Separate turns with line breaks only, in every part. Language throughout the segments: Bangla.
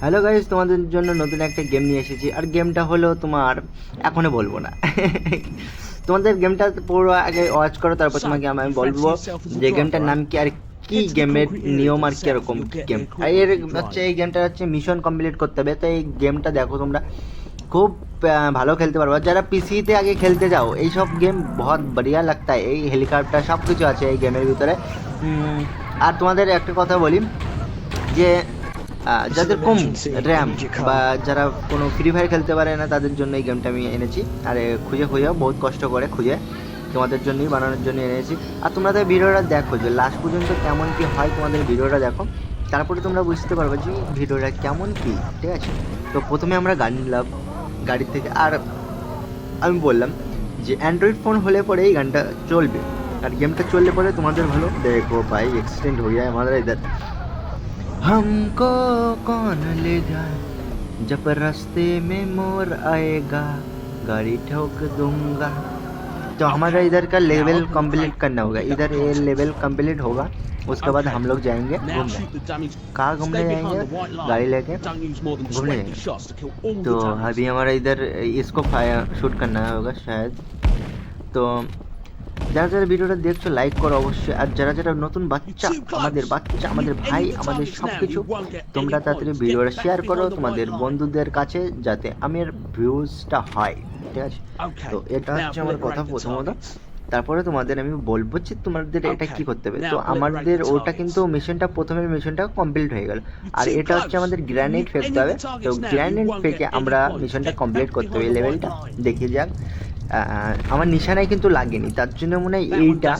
হ্যালো গাইস, তোমাদের জন্য নতুন একটা গেম নিয়ে এসেছি। আর গেমটা হলো তোমার, এখনও বলবো না। তোমাদের গেমটা পুরো আগে ওয়াচ করো, তারপর তোমাকে আমি বলবো যে গেমটার নাম কি আর কি গেমের নিয়ম আর কিরকম গেম। আর এর হচ্ছে এই গেমটা হচ্ছে মিশন কমপ্লিট করতে হবে। তো এই গেমটা দেখো তোমরা খুব ভালো খেলতে পারবো। যারা পিসিতে আগে খেলতে যাও এইসব গেম বহুত বড়িয়া লাগতা है। এই হেলিকপ্টার সব কিছু আছে এই গেমের ভিতরে। আর তোমাদের একটা কথা বলি যে যাদের কম র্যাম বা যারা কোনো ফ্রি ফায়ার খেলতে পারে না তাদের জন্য এই গেমটা আমি এনেছি। আর খুঁজে বহুত কষ্ট করে খুঁজে তোমাদের জন্যই বানানোর জন্য এনেছি। আর তোমরা তো ভিডিওটা দেখো যে লাস্ট পর্যন্ত কেমন কি হয়, তোমাদের ভিডিওটা দেখো, তারপরে তোমরা বুঝতে পারবে যে ভিডিওটা কেমন কি। ঠিক আছে, তো প্রথমে আমরা গাড়ি নিলাম গাড়ির থেকে। আর আমি বললাম যে অ্যান্ড্রয়েড ফোন হলে পরে এই গানটা চলবে, আর গেমটা চললে পরে তোমাদের ভালো। দেখো ভাই এক্সিডেন্ট হয়ে যায় আমাদের इधर। हमको कौन ले जाए जब रास्ते में मोर आएगा, गाड़ी ठोक दूंगा। तो हमारा इधर का लेवल कंप्लीट करना होगा। इधर ये लेवल कंप्लीट होगा, उसके बाद हम लोग जाएंगे घूमने। कहाँ घूमने जाएंगे? गाड़ी लेके घूमने जाएंगे। तो अभी हमारा इधर इसको फायर शूट करना होगा शायद। तो যারা যারা ভিডিওটা দেখছো লাইক করো অবশ্যই। আর যারা যারা নতুন বাচ্চা আমাদের ভাই আমাদের সব কিছু, তোমরা তাড়াতাড়ি ভিডিওটা শেয়ার করো তোমাদের বন্ধুদের কাছে যাতে আমার ভিউজটা হয়। ঠিক আছে, তো এটা হচ্ছে আমার কথা প্রথমত। তারপরে তোমাদের আমি বলবো যে তোমাদের এটা কি করতে হবে। তো আমাদের ওটা কিন্তু মিশনটা প্রথমের মিশনটা কমপ্লিট হয়ে গেল। আর এটা হচ্ছে আমাদের গ্র্যানেড ফেলতে হবে। তো গ্র্যানেড ফেকে আমরা মিশনটা কমপ্লিট করতে হবে। লেভেলটা দেখে যাক। আমার নিশানায় কিন্তু লাগেনি, তার জন্য মনে হয় এইটা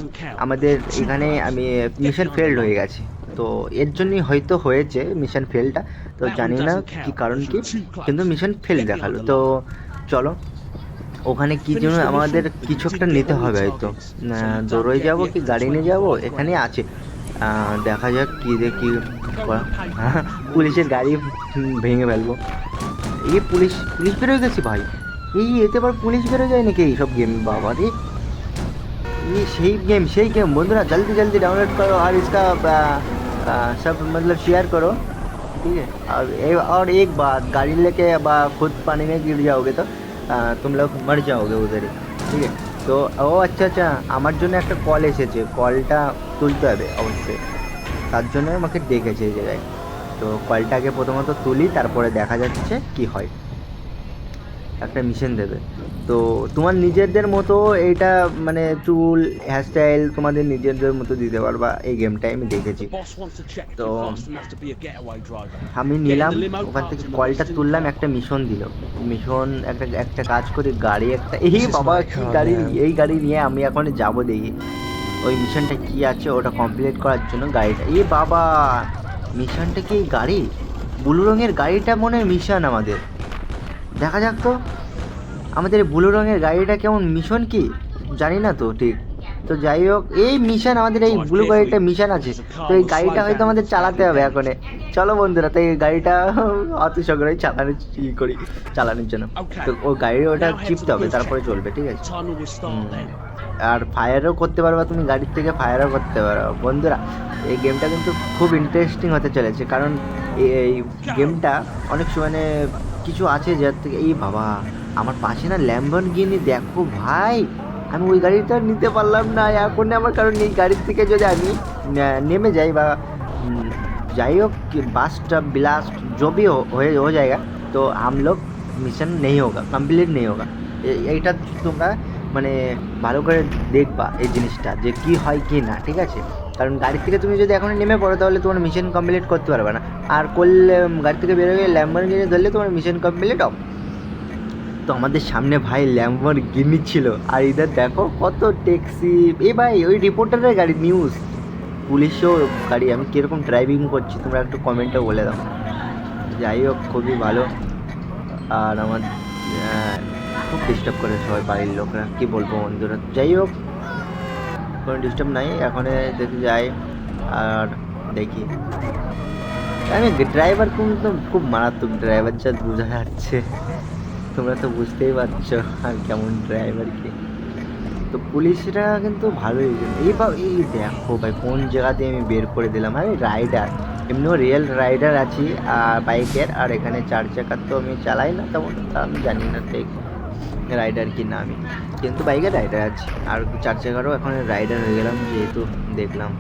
আমাদের এখানে আমি মিশন ফেল্ড হয়ে গেছে। তো এর জন্যই হয়তো হয়েছে মিশন ফেলটা। তো জানি না কি কারণ কি, কিন্তু মিশন ফেল দেখালো। তো চলো ওখানে কি জন্য আমাদের কিছু একটা নিতে হবে হয়তো। দৌড়ে যাব কি গাড়ি নিয়ে যাব, এখানে আছে। দেখা যাক কি দেখি করা। পুলিশের গাড়ি ভেঙে ফেলবো। এই পুলিশ পুলিশ বেরোয় গেছি ভাই। এই এতে আবার পুলিশ বেরো যায় নাকি এইসব গেম? বাবা রে, ये সেই गेम বন্ধুরা जल्दी जल्दी डाउनलोड करो और इसका सब मतलब शेयर करो। ठीक है, और एक बात, गाड़ी लेके खुद पानी में गिर जाओगे तो तुम लोग मर जाओगे उधर ही। ठीक है, তো ও আচ্ছা আচ্ছা, আমার জন্য একটা কল এসেছে, কলটা তুলতে হবে অবশ্যই, তার জন্য আমাকে ডেকেছে এই জায়গায়। তো কলটাকে প্রথমত তুলি, তারপরে দেখা যাচ্ছে কি হয়। একটা মিশন দেবে। তো তোমার নিজেদের মতো এইটা মানে চুল হেয়ারস্টাইল তোমাদের নিজেদের মতো দিতে পারবা এই গেমটায়, আমি দেখেছি। তো আমি নিলাম ওখান থেকে কলটা তুললাম, একটা মিশন দিল। মিশন একটা একটা কাজ করি, গাড়ি একটা, এই বাবা কি গাড়ি, এই গাড়ি নিয়ে আমি এখন যাব দেখি ওই মিশনটা কি আছে ওটা কমপ্লিট করার জন্য। গাড়িটা এই বাবা, মিশনটা কি গাড়ি, ব্লু রঙের গাড়িটা মনে হয় মিশন আমাদের। দেখা যাক তো আমাদের ব্লু রঙের গাড়িটা কেমন মিশন কি জানি না তো ঠিক। তো যাই হোক, এই মিশন আমাদের এই ব্লু গাড়িটা মিশন আছে। তো এই গাড়িটা হয়তো আমাদের চালাতে হবে এখন। চলো বন্ধুরা, তো এই গাড়িটা অতি শীঘ্রই চালানোর জন্য। তো ও গাড়ি ওটা চিপতে হবে, তারপরে চলবে। ঠিক আছে, আর ফায়ারও করতে পারবা তুমি, গাড়ির থেকে ফায়ারও করতে পারো বন্ধুরা। এই গেমটা কিন্তু খুব ইন্টারেস্টিং হতে চলেছে, কারণ এই গেমটা অনেক মানে কিছু আছে যার থেকে। এই বাবা, আমার পাশে না ল্যাম্বরগিনি, দেখো ভাই, আমি ওই গাড়িটা নিতে পারলাম না এখন আমার, কারণ এই গাড়ির থেকে যদি আমি নেমে যাই বা যাই হোক बास्ट ब्लास्ट जो भी हो जाएगा तो हम लोग मिशन नहीं होगा, कंप्लीट नहीं होगा। এইটা তোমরা মানে ভালো করে দেখবা এই জিনিসটা যে কি হয় কি না। ঠিক আছে, কারণ গাড়ি থেকে তুমি যদি এখন নেমে পড়ো তাহলে তোমার মিশন কমপ্লিট করতে পারবে না। আর করলে গাড়ি থেকে বেরোয় ল্যাম্বরগিনি ধরলে তোমার মিশন কমপ্লিট হবে। তো আমাদের সামনে ভাই ল্যাম্বরগিনি ছিল, আর ইধার দেখো কত ট্যাক্সি। এই ভাই ওই রিপোর্টারের গাড়ি, নিউজ পুলিশও গাড়ি। আমি কীরকম ড্রাইভিং করছি তোমরা একটু কমেন্টে বলে দাও। যাই হোক খুবই ভালো। আর আমার খুব ডিস্টার্ব করে সবাই বাড়ির লোকরা, কী বলবো বন্ধুরা। যাই হোক কোনো ডিস্টার্ব নাই, এখন দেখি যাই আর দেখি। আমি ড্রাইভার কিন্তু খুব মারাত্মক ড্রাইভার, যা বোঝা যাচ্ছে, তোমরা তো বুঝতেই পারছো আর কেমন ড্রাইভার কি। তো পুলিশরা কিন্তু ভালোই। এই দেখো ভাই কোন জায়গাতে আমি বের করে দিলাম। আরে রাইডার, এমনিও রিয়েল রাইডার আছি আর বাইকের, আর এখানে 4 চাকার তো আমি চালাই না তেমন, তা আমি জানি না ঠিক রাইডার কি না আমি, কিন্তু বাইকের রাইডার আছি আর 4 চাকারও এখন রাইডার হয়ে গেলাম যেহেতু দেখলাম।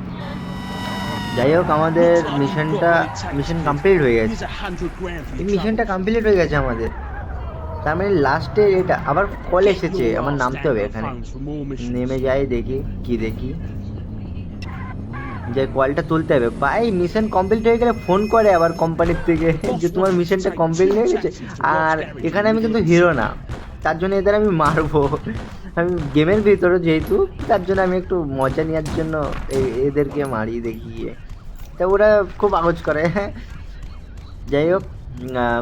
যাই হোক আমাদের মিশন কমপ্লিট হয়ে গেছে, এই মিশনটা কমপ্লিট হয়ে গেছে আমাদের। তার মানে লাস্টে এটা আবার কল এসেছে, আমার নামতে হবে এখানে, নেমে যাই দেখি কি দেখি, যে কলটা তুলতে হবে ভাই। মিশন কমপ্লিট হয়ে গেলে ফোন করে আবার কোম্পানির থেকে যে তোমার মিশনটা কমপ্লিট হয়ে গেছে। আর এখানে আমি কিন্তু হিরো না, তার জন্য এদের আমি মারবো, আমি গেমের ভিতরে যেহেতু, তার জন্য আমি একটু মজা নেওয়ার জন্য এদেরকে মারি দেখিয়ে, তা ওরা খুব আওয়াজ করে। যাই হোক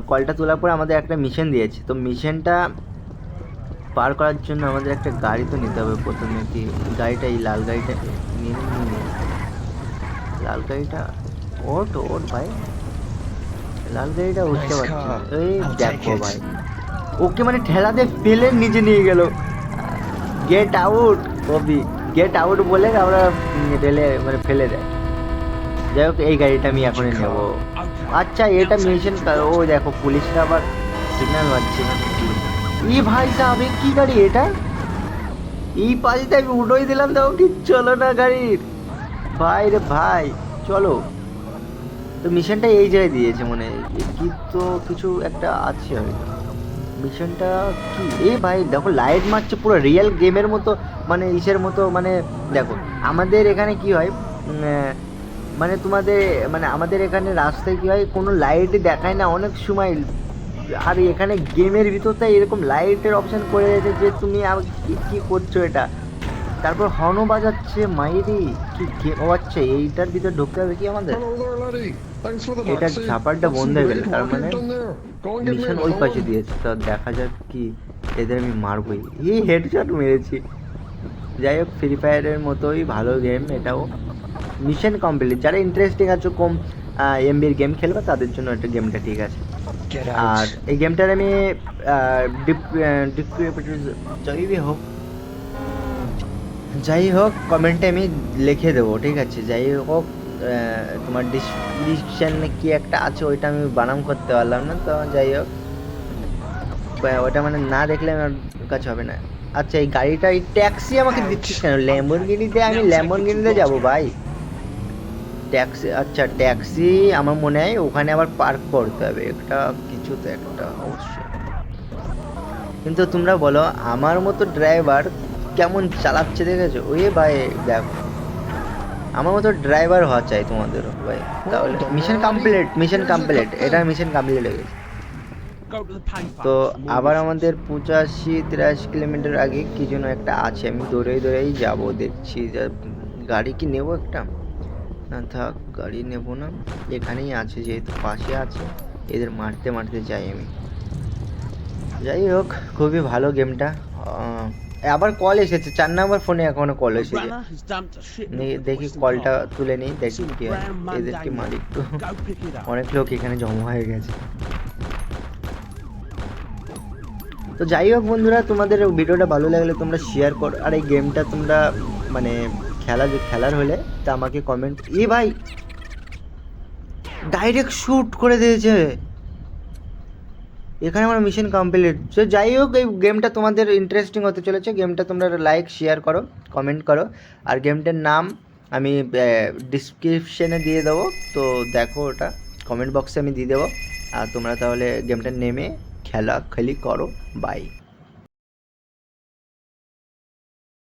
কলটা তোলার পর আমাদের একটা মিশন দিয়েছে, তো মিশনটা পার করার জন্য আমাদের একটা গাড়ি তো নিতে হবে প্রথমে। কি গাড়িটা, এই লাল গাড়িটা নিয়ে নিই, লাল গাড়িটা ওট ভাই, লাল গাড়িটা উঠতে পারছি। এই দেখো ভাই, ওকে মানে ঠেলাতে ফেলে নিচে নিয়ে গেল, গেট আউট কবি, গেট আউট বলে আমরা রেলে মানে ফেলে দেয়। যাই হোক এই গাড়িটা আমি এখনই নেবো। আচ্ছা এটা মিশন, ও দেখো পুলিশরা আবার সিগন্যাল মারছে। ই ভাই সাহেব কি গাড়ি এটা, এই পাশে আমি উঠোই দিলাম, তাও কি চলো না গাড়ির, ভাই রে ভাই চলো। তো মিশনটা এই জায়গায় দিয়েছে মনে হয়, কি তো কিছু একটা আছে হয়তো। মিশনটা কি এ ভাই দেখো লাইট মারছে পুরো রিয়েল গেমের মতো, মানে ইসের মতো, মানে দেখো আমাদের এখানে কি হয়, মানে তোমাদের মানে আমাদের এখানে রাস্তায় কি হয় কোনো লাইটই দেখায় না অনেক সময়, আর এখানে গেমের ভিতরটা এরকম লাইটের অপশন করে দিয়েছে যে তুমি কি করছো এটা। তারপর হর্নও বাজাচ্ছে মাইরি, কি ও আচ্ছা এইটার ভিতর ঢুকতে হবে কি আমাদের, এটার ঝাপারটা বন্ধ হয়ে গেলে তার মানে মিশন ওই পাশে দিয়েছে। তো দেখা যাক কি, এদের আমি মারবই, এই হেডশট মেরেছি। যাই হোক ফ্রি ফায়ারের মতোই ভালো গেম এটাও, মিশন কমপ্লিট। যারা ইন্টারেস্টিং আছে কম এমবির গেম খেলবে তাদের জন্য একটা গেমটা ঠিক আছে। আর এই গেমটার আমি যাই হোক কমেন্টে আমি লিখে দেবো ঠিক আছে। যাই হোক তোমার ডিসক্রিপশানে কি একটা আছে ওইটা আমি বানাম করতে পারলাম না, তো যাই হোক ওটা মানে না দেখলে আমার কাছে হবে না। আচ্ছা এই গাড়িটা, এই ট্যাক্সি আমাকে দিচ্ছিস কেন, ল্যাম্বরগিনিতে আমি ল্যাম্বরগিনিতে যাবো ভাই, ট্যাক্সি আচ্ছা ট্যাক্সি আমার মনে হয় ওখানে আবার পার্ক করতে হবে একটা কিছু তো একটা অবশ্যই। কিন্তু তোমরা বলো আমার মতো ড্রাইভার কেমন চালাচ্ছে দেখেছো, ওই ভাই দেখো আমার মতো ড্রাইভার হওয়া চাই তোমাদেরও ভাই, তাহলে মিশন কমপ্লিট এটা মিশন কমপ্লিট হয়ে গেছে। তো আবার আমাদের 85-83 কিলোমিটার আগে কি যেন একটা আছে, আমি দৌড়েই যাবো, দেখছি যে গাড়ি কি নেবো একটা, না থাক গাড়ি নেবো না, এখানেই আছে যেহেতু পাশে আছে, এদের মারতে মারতে যাই আমি। যাই হোক খুবই ভালো গেমটা। আবার কল এসেছে 4 নাম্বার ফোনে, এখনো কল এসেছে, দেখি কলটা তুলে নিই, দেখি কি এদেরকে মারি একটু, অনেক লোক এখানে জমা হয়ে গেছে। তো যাই হোক বন্ধুরা তোমাদের ভিডিওটা ভালো লাগলে তোমরা শেয়ার করো, আর এই গেমটা তোমরা মানে খেলার হলে তা আমাকে কমেন্ট, এ ভাই ডাইরেক্ট শ্যুট করে দিয়েছে, এখানে আমার মিশন কমপ্লিট। সো যাই হোক এই গেমটা তোমাদের ইন্টারেস্টিং হতে চলেছে, গেমটা তোমরা লাইক শেয়ার করো কমেন্ট করো, আর গেমটার নাম আমি ডিসক্রিপশানে দিয়ে দেবো, তো দেখো ওটা কমেন্ট বক্সে আমি দিয়ে দেবো, আর তোমরা তাহলে গেমটা নেমে খেলি করো। বাই।